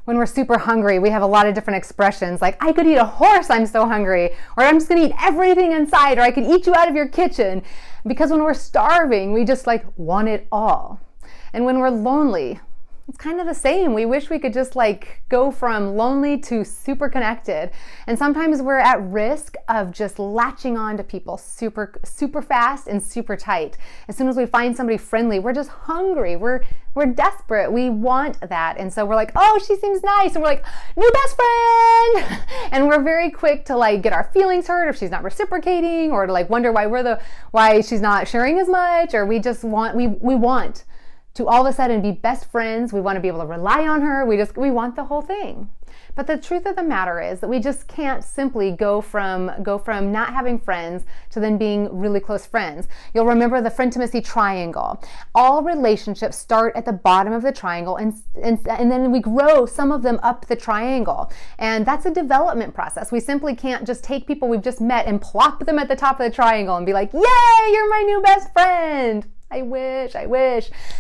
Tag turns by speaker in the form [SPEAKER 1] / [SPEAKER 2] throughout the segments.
[SPEAKER 1] When we're super hungry, we have a lot of different expressions like, I could eat a horse, I'm so hungry, or I'm just gonna eat everything inside, or I could eat you out of your kitchen. Because when we're starving, we just like want it all. And when we're lonely, it's kind of the same. We wish we could just like go from lonely to super connected. And sometimes we're at risk of just latching on to people super fast and super tight. As soon as we find somebody friendly, we're just hungry. We're desperate. We want that. And so we're like, oh, she seems nice. And we're like, new best friend. And we're very quick to like get our feelings hurt if she's not reciprocating, or to like wonder why she's not sharing as much, or we want to all of a sudden be best friends. We want to be able to rely on her. We want the whole thing. But the truth of the matter is that we just can't simply go from not having friends to then being really close friends. You'll remember the Frientimacy triangle. All relationships start at the bottom of the triangle and then we grow some of them up the triangle. And that's a development process. We simply can't just take people we've just met and plop them at the top of the triangle and be like, yay, you're my new best friend. I wish.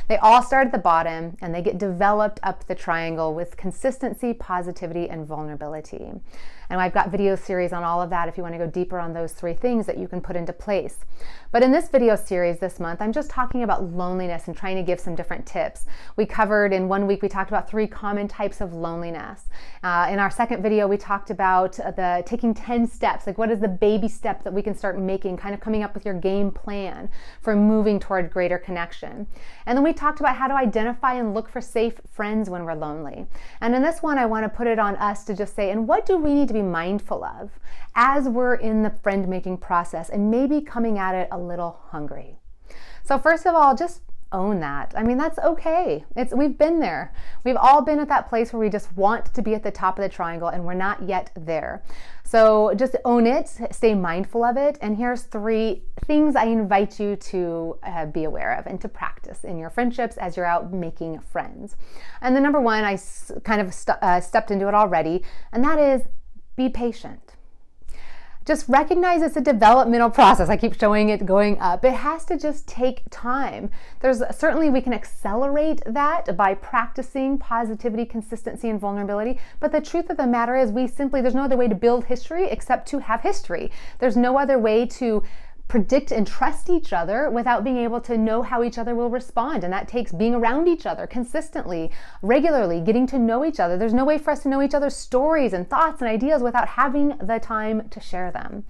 [SPEAKER 1] They all start at the bottom and they get developed up the triangle with consistency, positivity, and vulnerability. And I've got video series on all of that if you want to go deeper on those 3 things that you can put into place. But in this video series this month, I'm just talking about loneliness and trying to give some different tips. We covered in 1 week, we talked about 3 common types of loneliness. In our second video, we talked about the taking 10 steps. Like, what is the baby step that we can start making, kind of coming up with your game plan for moving toward greater connection. And then we talked about how to identify and look for safe friends when we're lonely. And in this one, I want to put it on us to just say, and what do we need to be mindful of as we're in the friend making process and maybe coming at it a little hungry? So first of all, just own that. I mean, that's okay. We've been there. We've all been at that place where we just want to be at the top of the triangle and we're not yet there. So just own it, stay mindful of it. And here's 3 things I invite you to be aware of and to practice in your friendships as you're out making friends. And the number 1, I kind of stepped into it already, and that is be patient. Just recognize it's a developmental process. I keep showing it going up. It has to just take time. Certainly we can accelerate that by practicing positivity, consistency, and vulnerability. But the truth of the matter is there's no other way to build history except to have history. There's no other way to predict and trust each other without being able to know how each other will respond. And that takes being around each other consistently, regularly, getting to know each other. There's no way for us to know each other's stories and thoughts and ideas without having the time to share them.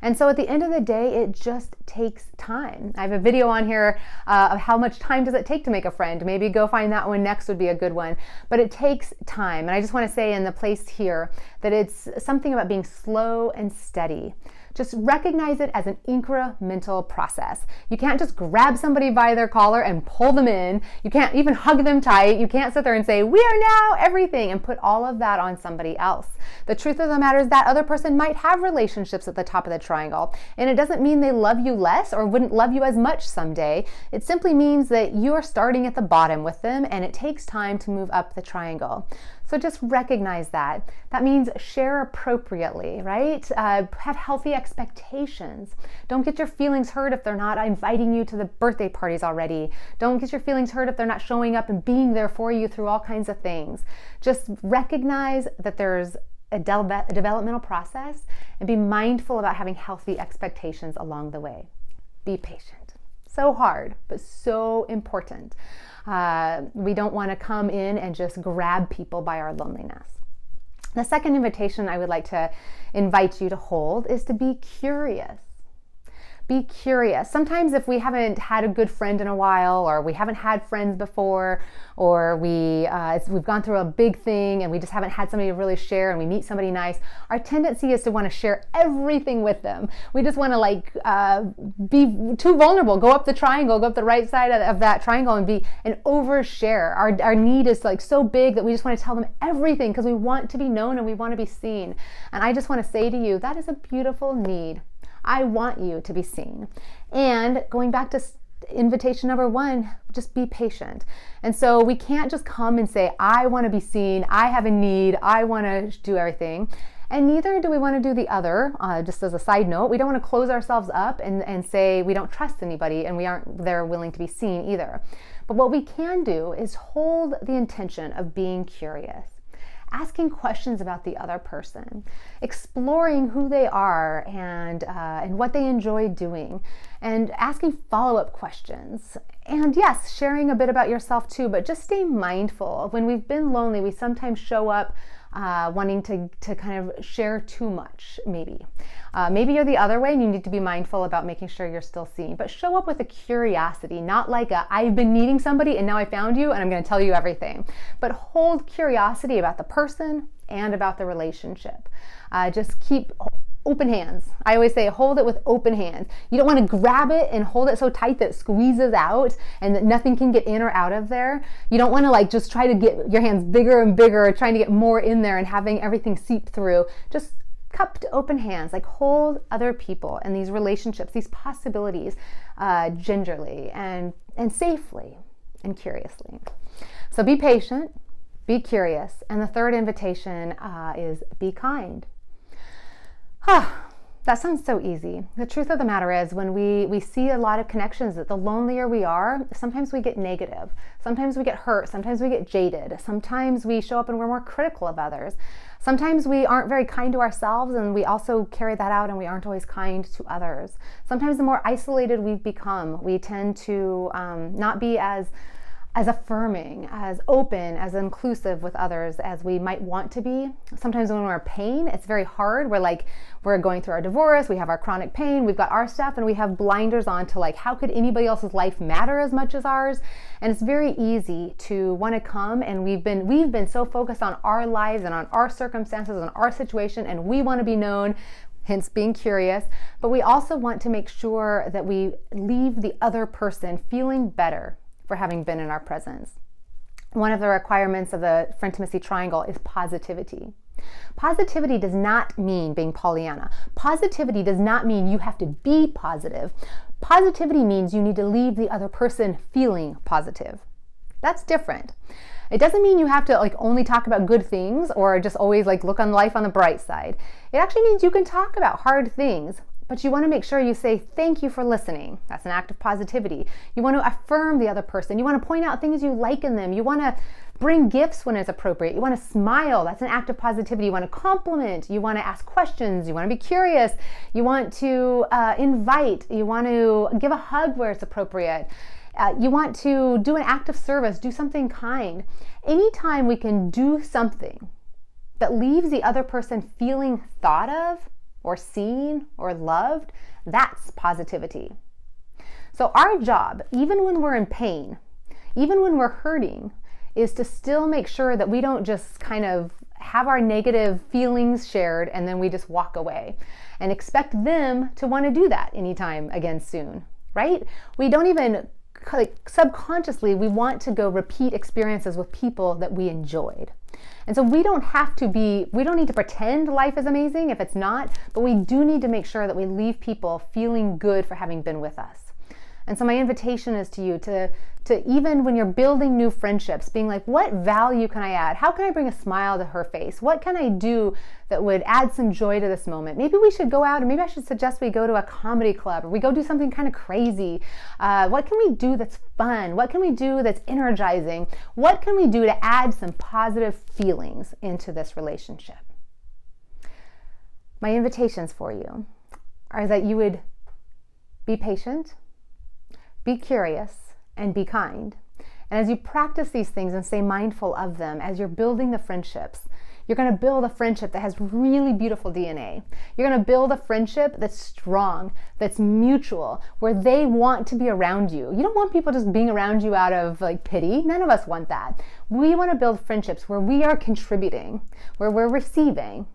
[SPEAKER 1] And so at the end of the day, it just takes time. I have a video on here of how much time does it take to make a friend. Maybe go find that one next would be a good one. But it takes time. And I just want to say in the place here that it's something about being slow and steady. Just recognize it as an incremental process. You can't just grab somebody by their collar and pull them in. You can't even hug them tight. You can't sit there and say, we are now everything, and put all of that on somebody else. The truth of the matter is that other person might have relationships at the top of the triangle, and it doesn't mean they love you less or wouldn't love you as much someday. It simply means that you are starting at the bottom with them, and it takes time to move up the triangle. So just recognize that. That means share appropriately, right? Have healthy expectations. Don't get your feelings hurt if they're not inviting you to the birthday parties already. Don't get your feelings hurt if they're not showing up and being there for you through all kinds of things. Just recognize that there's a developmental process and be mindful about having healthy expectations along the way. Be patient. So hard, but so important. We don't want to come in and just grab people by our loneliness. The second invitation I would like to invite you to hold is to be curious. Be curious. Sometimes if we haven't had a good friend in a while, or we haven't had friends before, or we've gone through a big thing and we just haven't had somebody to really share, and we meet somebody nice, our tendency is to want to share everything with them. We just want to be too vulnerable, go up the triangle, go up the right side of that triangle and overshare. Our need is so big that we just want to tell them everything because we want to be known and we want to be seen. And I just want to say to you, that is a beautiful need. I want you to be seen. And going back to invitation number 1, just be patient. And so we can't just come and say, I want to be seen, I have a need, I want to do everything. And neither do we want to do the other. Just as a side note, we don't want to close ourselves up and say we don't trust anybody and we aren't there willing to be seen either. But what we can do is hold the intention of being curious. asking questions about the other person, exploring who they are and what they enjoy doing, and asking follow-up questions. And yes, sharing a bit about yourself too, but just stay mindful. When we've been lonely, we sometimes show up wanting to kind of share too much, maybe. Maybe you're the other way and you need to be mindful about making sure you're still seen, but show up with a curiosity, not like I've been needing somebody and now I found you and I'm going to tell you everything, but hold curiosity about the person and about the relationship. Just keep open hands. I always say hold it with open hands. You don't want to grab it and hold it so tight that it squeezes out and that nothing can get in or out of there. You don't want to like just try to get your hands bigger and bigger, trying to get more in there and having everything seep through. Just cupped open hands, like hold other people and these relationships, these possibilities gingerly and safely and curiously. So be patient, be curious. And the third invitation is be kind. That sounds so easy. The truth of the matter is when we see a lot of connections, that the lonelier we are, sometimes we get negative. Sometimes we get hurt. Sometimes we get jaded. Sometimes we show up and we're more critical of others. Sometimes we aren't very kind to ourselves and we also carry that out and we aren't always kind to others. Sometimes the more isolated we've become, we tend to not be as affirming, as open, as inclusive with others as we might want to be. Sometimes when we're in pain, it's very hard. We're going through our divorce, we have our chronic pain, we've got our stuff, and we have blinders on to like, how could anybody else's life matter as much as ours? And it's very easy to want to come, and we've been so focused on our lives and on our circumstances and our situation, and we want to be known, hence being curious, but we also want to make sure that we leave the other person feeling better for having been in our presence. One of the requirements of the Frientimacy triangle is positivity. Positivity does not mean being Pollyanna. Positivity does not mean you have to be positive. Positivity means you need to leave the other person feeling positive. That's different. It doesn't mean you have to like only talk about good things or just always like look on life on the bright side. It actually means you can talk about hard things, but you want to make sure you say, thank you for listening. That's an act of positivity. You want to affirm the other person. You want to point out things you like in them. You want to bring gifts when it's appropriate. You want to smile. That's an act of positivity. You want to compliment. You want to ask questions. You want to be curious. You want to invite. You want to give a hug where it's appropriate. You want to do an act of service, do something kind. Anytime we can do something that leaves the other person feeling thought of, or seen or loved, that's positivity. So our job, even when we're in pain, even when we're hurting, is to still make sure that we don't just kind of have our negative feelings shared and then we just walk away and expect them to want to do that anytime again soon, right? We don't even, like, subconsciously, we want to go repeat experiences with people that we enjoyed. And so we don't need to pretend life is amazing if it's not, but we do need to make sure that we leave people feeling good for having been with us. And so my invitation is to you to even when you're building new friendships, being like, what value can I add? How can I bring a smile to her face? What can I do that would add some joy to this moment? Maybe we should go out, and maybe I should suggest we go to a comedy club, or we go do something kind of crazy. What can we do that's fun? What can we do that's energizing? What can we do to add some positive feelings into this relationship? My invitations for you are that you would be patient, be curious, and be kind. And as you practice these things and stay mindful of them, as you're building the friendships, you're going to build a friendship that has really beautiful DNA. You're going to build a friendship that's strong, that's mutual, where they want to be around you. You don't want people just being around you out of like pity. None of us want that. We want to build friendships where we are contributing, where we're receiving,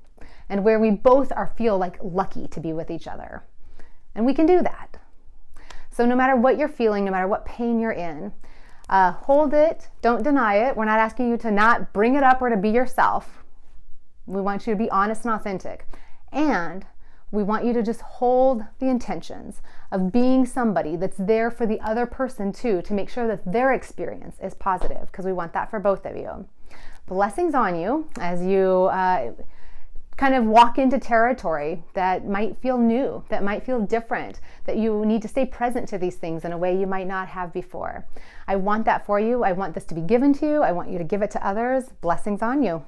[SPEAKER 1] and where we both feel like lucky to be with each other. And we can do that. So no matter what you're feeling, no matter what pain you're in, hold it, don't deny it. We're not asking you to not bring it up or to be yourself. We want you to be honest and authentic. And we want you to just hold the intentions of being somebody that's there for the other person too, to make sure that their experience is positive, because we want that for both of you. Blessings on you as you kind of walk into territory that might feel new, that might feel different, that you need to stay present to these things in a way you might not have before. I want that for you. I want this to be given to you. I want you to give it to others. Blessings on you.